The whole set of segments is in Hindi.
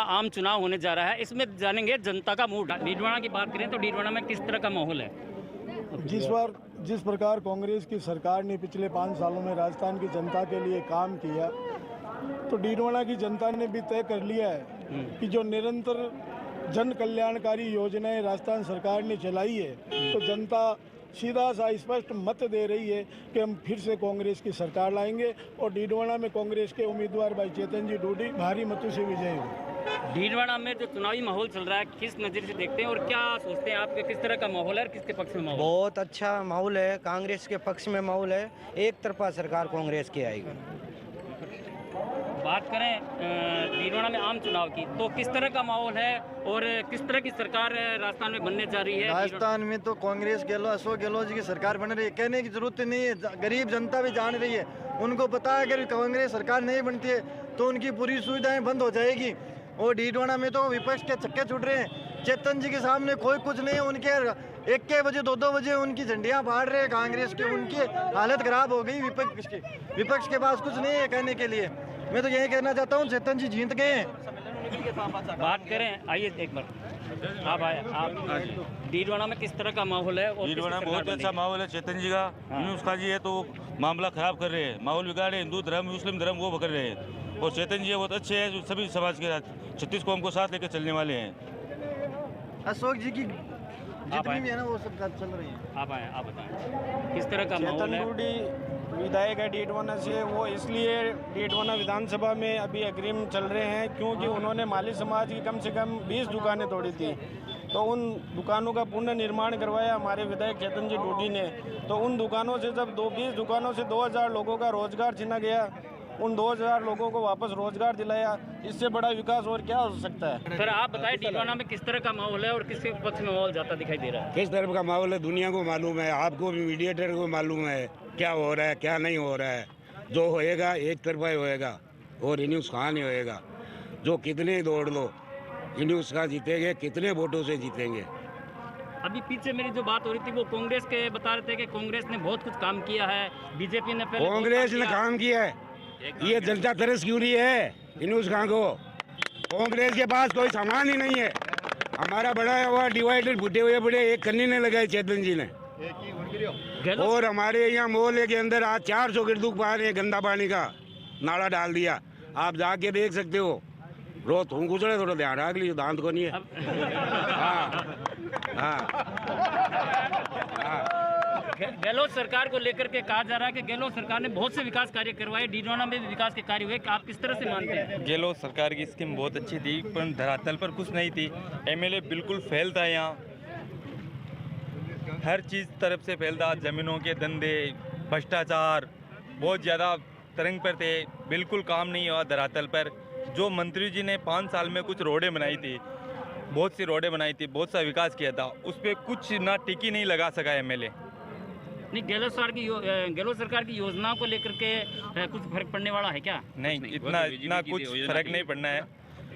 आम चुनाव होने जा रहा है, इसमें जानेंगे जनता का मूड। डीडवाना की बात करें तो डीडवाना में किस तरह का माहौल है? जिस प्रकार कांग्रेस की सरकार ने पिछले 5 सालों में राजस्थान की जनता के लिए काम किया, तो डीडवाना की जनता ने भी तय कर लिया है कि जो निरंतर जन कल्याणकारी योजनाएं राजस्थान सरकार ने चलाई है, तो जनता सीधा सा स्पष्ट मत दे रही है कि हम फिर से कांग्रेस की सरकार लाएंगे और डीडवाना में कांग्रेस के उम्मीदवार भाई चेतन जी डोडी भारी मतों से विजयी होंगे। डीडवाना में जो चुनावी माहौल चल रहा है, किस नज़र से देखते हैं और क्या सोचते हैं आपके, किस तरह का माहौल है और किसके पक्ष में माहौल? बहुत अच्छा माहौल है, कांग्रेस के पक्ष में माहौल है। एक तरफा सरकार कांग्रेस की आएगी। बात करें डीडवाना में आम चुनाव की, तो किस तरह का माहौल है और किस तरह की सरकार राजस्थान में बनने जा रही है? राजस्थान में तो कांग्रेस अशोक गहलोत जी की सरकार बन रही है, कहने की जरूरत नहीं है। गरीब जनता भी जान रही है, उनको पता है अगर कांग्रेस सरकार नहीं बनती है तो उनकी पूरी सुविधाएं बंद हो जाएगी। और डीडवाना में तो विपक्ष के छक्के छुट रहे हैं। चेतन जी के सामने कोई कुछ नहीं है, उनके 1 बजे 2 बजे उनकी झंडियां फाड़ रहे हैं कांग्रेस के। उनकी हालत खराब हो गई विपक्ष के पास कुछ नहीं है कहने के लिए। मैं तो यही कहना चाहता हूँ, चेतन जी जीत गए हैं। बात करें, आइए एक बार आप आए, आप डीडवाना में किस तरह का माहौल है? और डीडवाना में बहुत अच्छा माहौल है। चेतन जी का उसका जी है तो मामला खराब कर रहे हैं, माहौल बिगाड़े, हिंदू धर्म मुस्लिम धर्म वो पकड़ रहे हैं। और चेतन जी बहुत अच्छे हैं, जो सभी समाज के साथ 36 कौम को साथ लेकर चलने वाले हैं। अशोक जी की जितनी भी है ना वो सब चल रही है। आप आए, आप बताएं किस तरह का माहौल है? चेतन डोडी विधायक है डीडवाना से, वो इसलिए डीडवाना विधानसभा में अभी अग्रिम चल रहे हैं क्योंकि उन्होंने माली समाज की कम से कम 20 दुकानें तोड़ी थी, तो उन दुकानों का पुनर्निर्माण करवाया हमारे विधायक चेतन जी डोडी ने। तो उन दुकानों से जब 20 दुकानों से 2000 लोगों का रोजगार छीना गया, उन 2000 लोगों को वापस रोजगार दिलाया, इससे बड़ा विकास और क्या हो सकता है? सर आप बताएं डीडवाना में किस तरह का माहौल है और किसके पक्ष में माहौल जाता दिखाई दे रहा है? किस तरह का माहौल है दुनिया को मालूम है, आपको भी मीडिएटर को मालूम है क्या हो रहा है क्या नहीं हो रहा है। जो होएगा एक तरफा ही होएगा और न्यूज़ खान ही होएगा। जो कितने दौड़ लो न्यूज़ खान जीतेंगे, कितने वोटों से जीतेंगे। अभी पीछे मेरी जो बात हो रही थी वो कांग्रेस के बता रहे थे कि कांग्रेस ने बहुत कुछ काम किया है, बीजेपी ने पहले कांग्रेस ने काम किया है, ये जनता तरस क्यों रही है न्यूज़ खान को? कांग्रेस के पास कोई सामान ही नहीं है। हमारा बड़ा हुआ डिवाइडर फूटे हुए बड़े एक करने ने लगाए चेतन जी ने। और हमारे यहाँ मोहल्ले के अंदर आज 400 गिरदुक पानी है, गंदा पानी का नाला डाल दिया। आप जाके देख सकते हो। रो तुम कुछ थोड़ा ध्यान रख लीजिए, दांत को नहीं है। गहलोत सरकार को लेकर के कहा जा रहा है कि गहलोत सरकार ने बहुत से विकास कार्य करवाए, डीडवाना में भी विकास के कार्य हुए, आप किस तरह से मानते हैं? गहलोत सरकार की स्कीम बहुत अच्छी थी पर धरातल पर कुछ नहीं थी। एमएलए बिल्कुल फेल था, यहाँ हर चीज़ तरफ से फेल था। ज़मीनों के धंधे, भ्रष्टाचार बहुत ज़्यादा तरंग पर थे, बिल्कुल काम नहीं हुआ धरातल पर। जो मंत्री जी ने 5 साल में कुछ रोडें बनाई थी, बहुत सी रोडें बनाई थी, बहुत सा विकास किया था, उस पर कुछ ना टिकी नहीं लगा सका एमएलए। नहीं, गहलोत सरकार की योजनाओं को लेकर के कुछ फर्क पड़ने वाला है क्या? नहीं, इतना कुछ फर्क नहीं पड़ना है,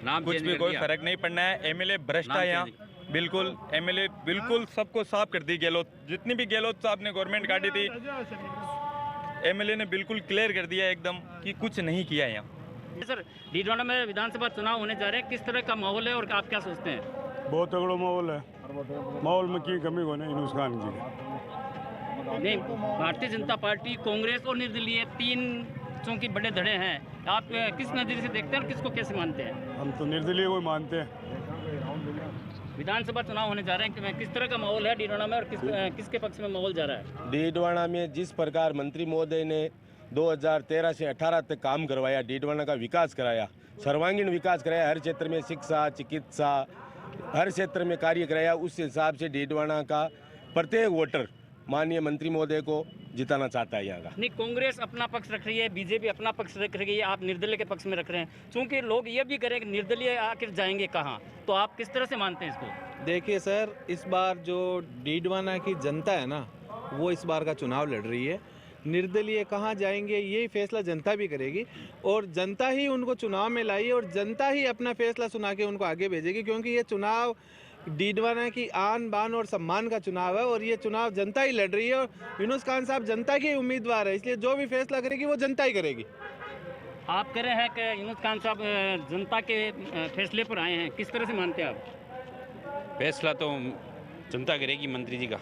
कुछ भी कोई फर्क नहीं पड़ना है। एमएलए भ्रष्ट है यहाँ, बिल्कुल एमएलए बिल्कुल सबको साफ कर दी गहलोत। जितनी भी गहलोत साहब ने गवर्नमेंट काटी थी, एमएलए ने बिल्कुल क्लियर कर दिया एकदम कि कुछ नहीं किया यहाँ। सर डीडवाना में विधानसभा चुनाव होने जा रहे हैं, किस तरह का माहौल है और आप क्या सोचते हैं? बहुत तगड़ा माहौल है, माहौल में की कमी होने न्यूज़ खान जी। नहीं, भारतीय जनता पार्टी, कांग्रेस और निर्दलीय 3 चौकी बड़े धड़े हैं, आप किस नज़रिए से देखते हैं और किसको कैसे मानते हैं? हम तो निर्दलीय को मानते हैं। विधानसभा चुनाव होने जा रहे हैं, किस तरह का माहौल है डीडवाना में और किसके पक्ष में माहौल जा रहा है? डीडवाना में जिस प्रकार मंत्री महोदय ने 2013 से 18 तक काम करवाया, डीडवाना का विकास कराया, सर्वांगीण विकास कराया, हर क्षेत्र में शिक्षा, चिकित्सा, हर क्षेत्र में कार्य कराया, उस हिसाब से डीडवाना का प्रत्येक वोटर माननीय मंत्री महोदय को जिताना चाहता है यहाँ का। नहीं, कांग्रेस अपना पक्ष रख रही है, बीजेपी अपना पक्ष रख रही है, आप निर्दलीय के पक्ष में रख रहे हैं। चूंकि लोग ये भी करें कि निर्दलीय आखिर जाएंगे कहाँ, तो आप किस तरह से मानते हैं इसको? देखिए सर, इस बार जो डीडवाना की जनता है ना, वो इस बार का चुनाव लड़ रही है। निर्दलीय कहाँ जाएंगे ये फैसला जनता भी करेगी और जनता ही उनको चुनाव में लाई और जनता ही अपना फैसला सुना के उनको आगे भेजेगी, क्योंकि ये चुनाव डीडवाना की आन बान और सम्मान का चुनाव है और ये चुनाव जनता ही लड़ रही है और यूनुस खान साहब जनता के उम्मीदवार है, इसलिए जो भी फैसला करेगी वो जनता ही करेगी। आप कह रहे हैं कि यूनुस खान साहब जनता के फैसले पर आए हैं, किस तरह से मानते हैं आप? फैसला तो जनता करेगी मंत्री जी का,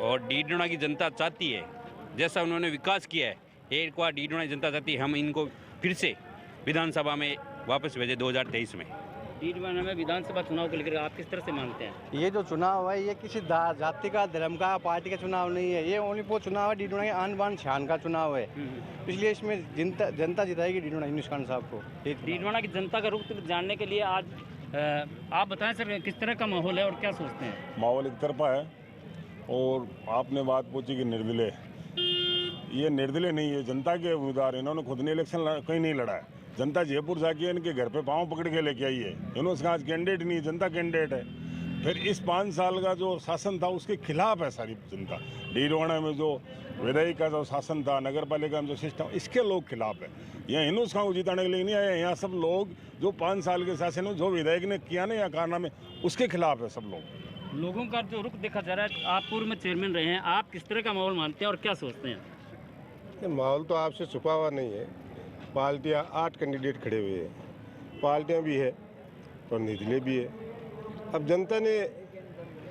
और डीडोना की जनता चाहती है जैसा उन्होंने विकास किया है, एक बार डीडोना की जनता चाहती है हम इनको फिर से विधानसभा में वापस भेजे 2023 में। डीडवाना में विधानसभा चुनाव को लेकर आप किस तरह से मानते हैं? ये जो चुनाव है ये किसी जाति का, धर्म का, पार्टी का चुनाव नहीं है। ये ओनली वो चुनाव है डीडोना के आन बान शान का चुनाव है, इसलिए इसमें जनता जिताएगी डीडोना यूनुस खान साहब को। डीडवाना की जनता का रुख जानने के लिए आज आप बताएं सर, किस तरह का माहौल है और क्या सोचते हैं? माहौल एक तरफा है, और आपने बात पूछी कि निर्दलीय, ये निर्दलीय नहीं है, जनता के उम्मीदवार। इन्होंने खुद ने इलेक्शन कहीं नहीं लड़ा है, जनता जयपुर जाके इनके घर पे पाँव पकड़ के लेके आई है। यूनुस खान आज कैंडिडेट नहीं है, जनता कैंडिडेट है। फिर इस 5 साल का जो शासन था उसके खिलाफ है सारी जनता। डीडवाना में जो विधायक का जो शासन था, नगर पालिका में जो सिस्टम, इसके लोग खिलाफ है। यहाँ यूनुस खान को जिताने के लिए नहीं आए, यहाँ सब लोग जो 5 साल के शासन में जो विधायक ने किया ना या कारनामे, उसके खिलाफ है सब लोग। लोगों का जो रुख देखा जा रहा है, आप पूर्व में चेयरमैन रहे हैं, आप किस तरह का माहौल मानते हैं और क्या सोचते हैं? माहौल तो आपसे छुपा हुआ नहीं है। पार्टियां 8 कैंडिडेट खड़े हुए हैं, पार्टियां भी है और निर्दलीय भी है। अब जनता ने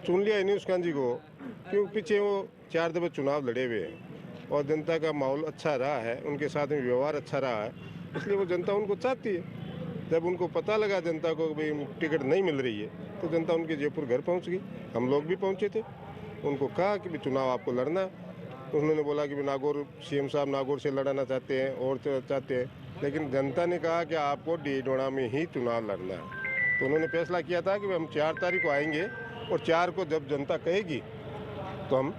चुन लिया यूनुस खान जी को, क्योंकि पीछे वो 4 दफे चुनाव लड़े हुए हैं और जनता का माहौल अच्छा रहा है, उनके साथ में व्यवहार अच्छा रहा है, इसलिए वो जनता उनको चाहती है। जब उनको पता लगा जनता को भाई टिकट नहीं मिल रही है, तो जनता उनके जयपुर घर पहुँच गई। हम लोग भी पहुँचे थे, उनको कहा कि भाई चुनाव आपको लड़ना है। उन्होंने बोला कि नागौर सीएम साहब नागौर से लड़ाना चाहते हैं और चाहते हैं, लेकिन जनता ने कहा कि आपको डीडोना में ही चुनाव लड़ना है। तो उन्होंने फैसला किया था कि हम 4 तारीख को आएंगे और 4 को जब जनता कहेगी तो हम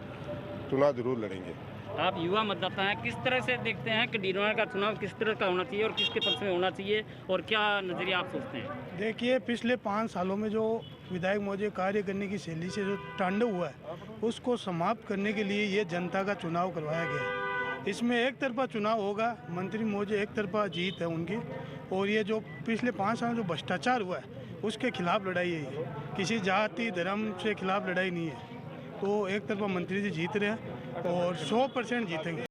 चुनाव जरूर लड़ेंगे। आप युवा मतदाता हैं, किस तरह से देखते हैं कि डीडोना का चुनाव किस तरह का होना चाहिए और किसके पक्ष में होना चाहिए, और क्या नज़रिया आप सोचते हैं? देखिए, पिछले 5 सालों में जो विधायक महोदय कार्य करने की शैली से जो तांडव हुआ है, उसको समाप्त करने के लिए ये जनता का चुनाव करवाया गया है। इसमें एक तरफा चुनाव होगा, मंत्री महोदय एक तरफा जीत है उनकी, और ये जो पिछले 5 साल जो भ्रष्टाचार हुआ है उसके खिलाफ लड़ाई है ये, किसी जाति धर्म से खिलाफ लड़ाई नहीं है। तो एक तरफा मंत्री जी जीत रहे हैं और 100% जीतेंगे।